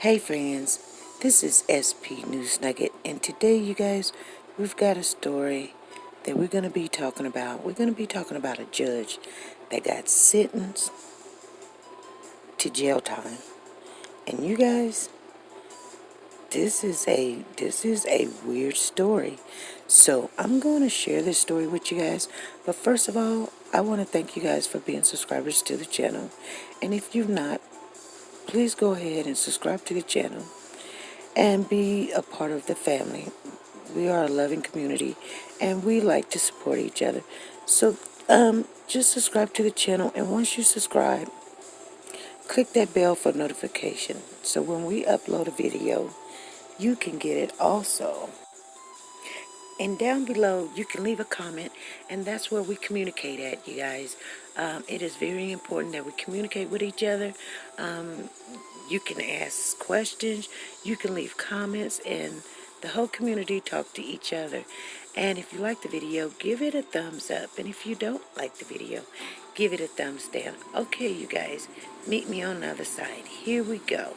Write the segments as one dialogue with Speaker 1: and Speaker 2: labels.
Speaker 1: Hey friends, this is SP News Nugget, and today, you guys, we've got a story that we're going to be talking about. We're going to be talking about a judge that got sentenced to jail time. And you guys, this is a weird story. So I'm going to share this story with you guys. But first of all, I want to thank you guys for being subscribers to the channel. And if you've not, please go ahead and subscribe to the channel and be a part of the family. We are a loving community and we like to support each other. So just subscribe to the channel, and once you subscribe, click that bell for notification. So when we upload a video, you can get it also. And down below, you can leave a comment, and that's where we communicate at, you guys. It is very important that we communicate with each other. You can ask questions, you can leave comments, and the whole community talk to each other. And if you like the video, give it a thumbs up. And if you don't like the video, give it a thumbs down. Okay, you guys, meet me on the other side. Here we go.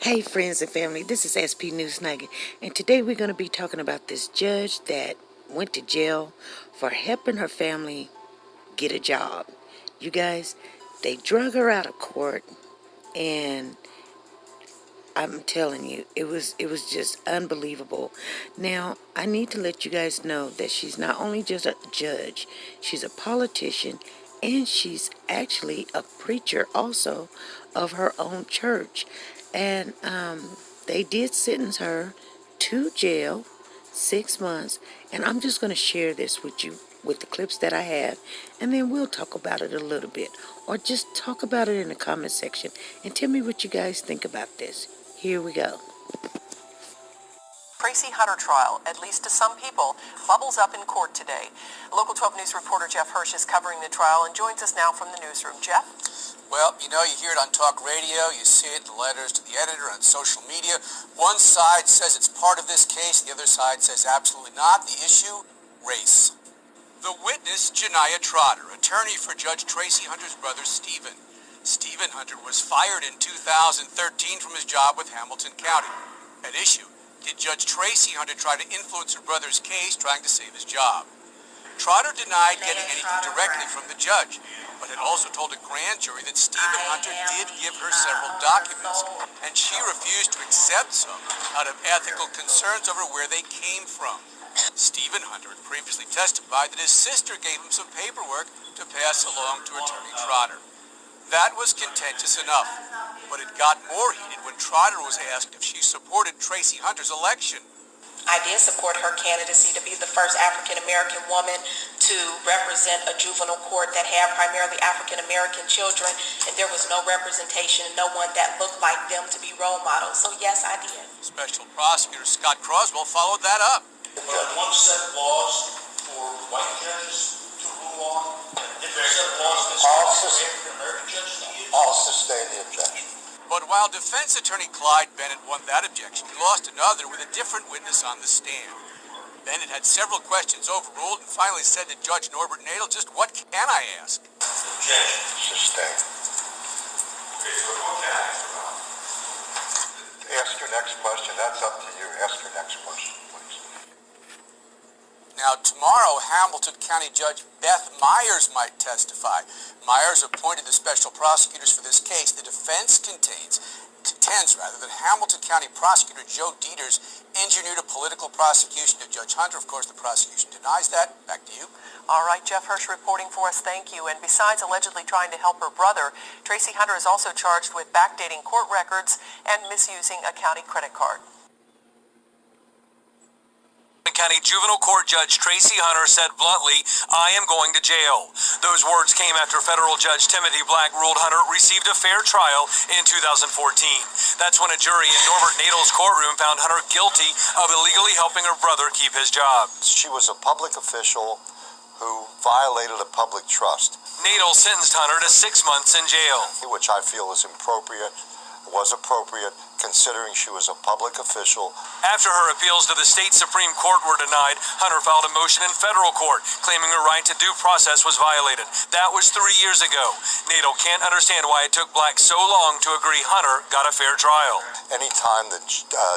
Speaker 1: Hey friends and family, this is SP News Nugget, and today we're going to be talking about this judge that went to jail for helping her family get a job. You guys, they drug her out of court, and I'm telling you, it was just unbelievable. Now, I need to let you guys know that she's not only just a judge, she's a politician, and she's actually a preacher also of her own church. And they did sentence her to jail, 6 months. And I'm just going to share this with you with the clips that I have, and then we'll talk about it a little bit, or just talk about it in the comment section and tell me what you guys think about this. Here we go.
Speaker 2: Tracy Hunter trial, at least to some people, bubbles up in court today. Local 12 News reporter Jeff Hirsch is covering the trial and joins us now from the newsroom. Jeff?
Speaker 3: Well, you know, you hear it on talk radio, you see it in letters to the editor on social media. One side says it's part of this case, the other side says absolutely not. The issue, race. The witness, Janiyah Trotter, attorney for Judge Tracy Hunter's brother, Stephen. Stephen Hunter was fired in 2013 from his job with Hamilton County. At issue, did Judge Tracy Hunter try to influence her brother's case, trying to save his job? Trotter denied getting anything directly from the judge, but had also told a grand jury that Stephen Hunter did give her several documents, and she refused to accept some out of ethical concerns over where they came from. Stephen Hunter had previously testified that his sister gave him some paperwork to pass along to Attorney Trotter. That was contentious enough, but it got more heated when Trotter was asked if she supported Tracy Hunter's election.
Speaker 2: I did support her candidacy to be the first African-American woman to represent a juvenile court that had primarily African-American children, and there was no representation, no one that looked like them to be role models. So yes, I did.
Speaker 3: Special Prosecutor Scott Croswell followed that up.
Speaker 4: One set laws for white judges to rule on, and different set laws for African-American judges to use?
Speaker 5: I'll sustain the objection.
Speaker 3: But while defense attorney Clyde Bennett won that objection, he lost another with a different witness on the stand. Bennett had several questions overruled and finally said to Judge Norbert Nadel, "Just what can I ask?"
Speaker 4: Objection.
Speaker 5: Sustain.
Speaker 4: Okay, so what can I ask about?
Speaker 5: Ask your next question. That's up to you. Ask your next question, please.
Speaker 3: Now, tomorrow, Hamilton County Judge Beth Myers might testify. Myers appointed the special prosecutors for this case. The defense contends that Hamilton County Prosecutor Joe Dieters engineered a political prosecution of Judge Hunter. Of course, the prosecution denies that. Back to you.
Speaker 2: All right, Jeff Hirsch reporting for us. Thank you. And besides allegedly trying to help her brother, Tracy Hunter is also charged with backdating court records and misusing a county credit card.
Speaker 6: County Juvenile Court Judge Tracy Hunter said bluntly, "I am going to jail." Those words came after federal judge Timothy Black ruled Hunter received a fair trial in 2014. That's when a jury in Norbert Nadel's courtroom found Hunter guilty of illegally helping her brother keep his job.
Speaker 5: She was a public official who violated a public trust.
Speaker 6: Nadel sentenced Hunter to 6 months in jail.
Speaker 5: Which I feel is appropriate, was appropriate, considering she was a public official.
Speaker 6: After her appeals to the state Supreme Court were denied, Hunter filed a motion in federal court claiming her right to due process was violated. That was 3 years ago. Nadel can't understand why it took Black so long to agree Hunter got a fair trial.
Speaker 5: Anytime that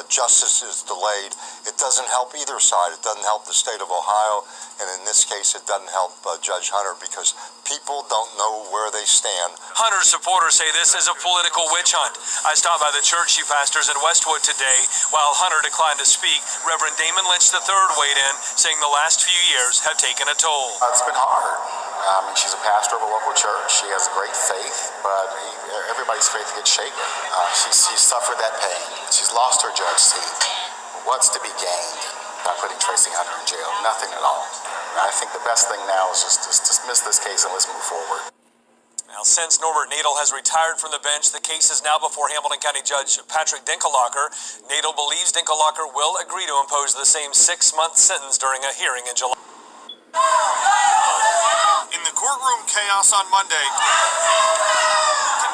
Speaker 5: justice is delayed, it doesn't help either side. It doesn't help the state of Ohio, and in this case, it doesn't help Judge Hunter because people don't know where they stand.
Speaker 6: Hunter's supporters say this is a political witch hunt. I stopped by the church she pastors in Westwood today. While Hunter declined to speak, Reverend Damon Lynch III weighed in, saying the last few years have taken a toll.
Speaker 7: It's been hard. I mean, she's a pastor of a local church. She has a great faith, but everybody's faith gets shaken. She's suffered that pain. She's lost her judge seat. What's to be gained by putting Tracy Hunter in jail? Nothing at all. I think the best thing now is just dismiss this case and let's move forward.
Speaker 6: Now, since Norbert Nadel has retired from the bench, the case is now before Hamilton County Judge Patrick Dinkelacher. Nadel believes Dinkelacher will agree to impose the same 6-month sentence during a hearing in July.
Speaker 8: In the courtroom chaos on Monday,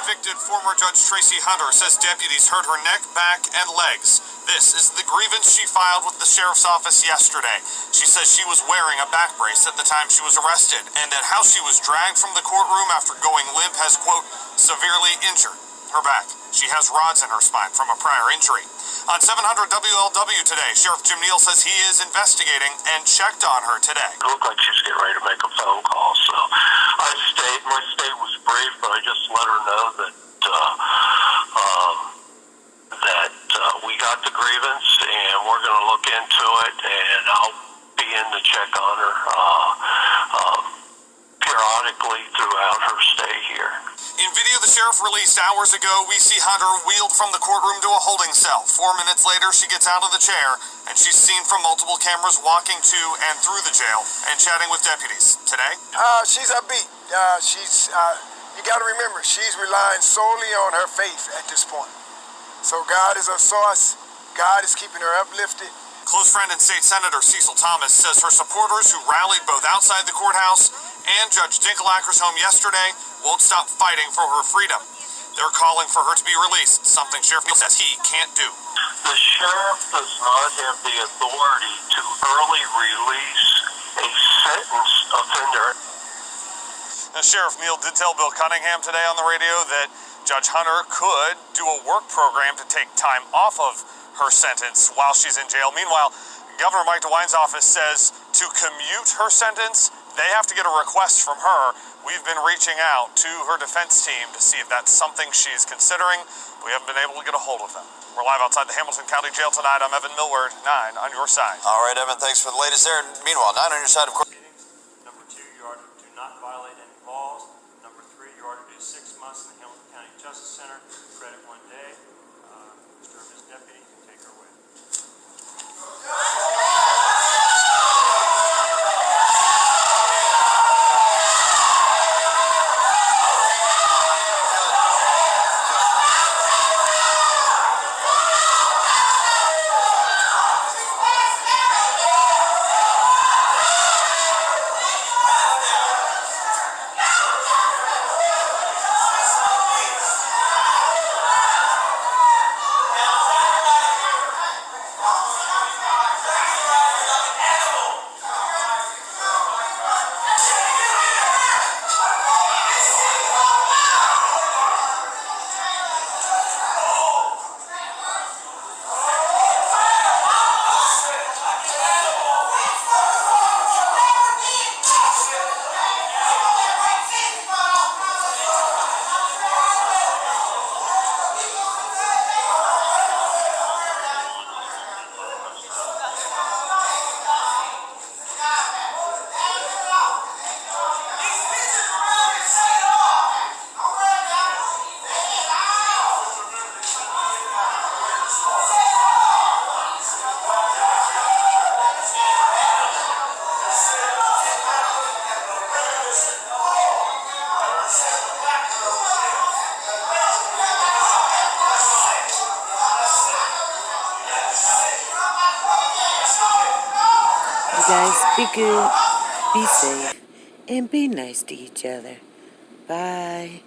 Speaker 8: convicted former Judge Tracy Hunter says deputies hurt her neck, back, and legs. This is the grievance she filed with the sheriff's office yesterday. She says she was wearing a back brace at the time she was arrested, and that how she was dragged from the courtroom after going limp has, quote, severely injured her back. She has rods in her spine from a prior injury. On 700 WLW today, Sheriff Jim Neal says he is investigating and checked on her today.
Speaker 9: It looked like she was getting ready to make a phone call, so I stayed. My stay was brief, but I just let her know that we got the grievance and we're going to look into it, and I'll be in to check on her periodically throughout her stay here.
Speaker 8: In video the sheriff released hours ago, we see Hunter wheeled from the courtroom to a holding cell. 4 minutes later, she gets out of the chair, and she's seen from multiple cameras walking to and through the jail and chatting with deputies. Today?
Speaker 10: She's upbeat. You got to remember, she's relying solely on her faith at this point. So God is her source. God is keeping her uplifted.
Speaker 8: Close friend and state senator Cecil Thomas says her supporters who rallied both outside the courthouse and Judge Dinkelacher's home yesterday won't stop fighting for her freedom. They're calling for her to be released, something Sheriff Neal says he can't do.
Speaker 9: The sheriff does not have the authority to early release a sentenced offender.
Speaker 8: Now, Sheriff Neal did tell Bill Cunningham today on the radio that Judge Hunter could do a work program to take time off of her sentence while she's in jail. Meanwhile, Governor Mike DeWine's office says to commute her sentence, they have to get a request from her. We've been reaching out to her defense team to see if that's something she's considering. We haven't been able to get a hold of them. We're live outside the Hamilton County Jail tonight. I'm Evan Millward, 9 on your side.
Speaker 3: All right, Evan, thanks for the latest there. Meanwhile, 9 on your side, of course.
Speaker 11: Number 2, you are to do not violate any laws. Number 3, you are to do 6 months in the Hamilton County Justice Center. Credit 1 day. Mr. or Ms. Deputy can take her away.
Speaker 1: Guys, be good, be safe, and be nice to each other. Bye.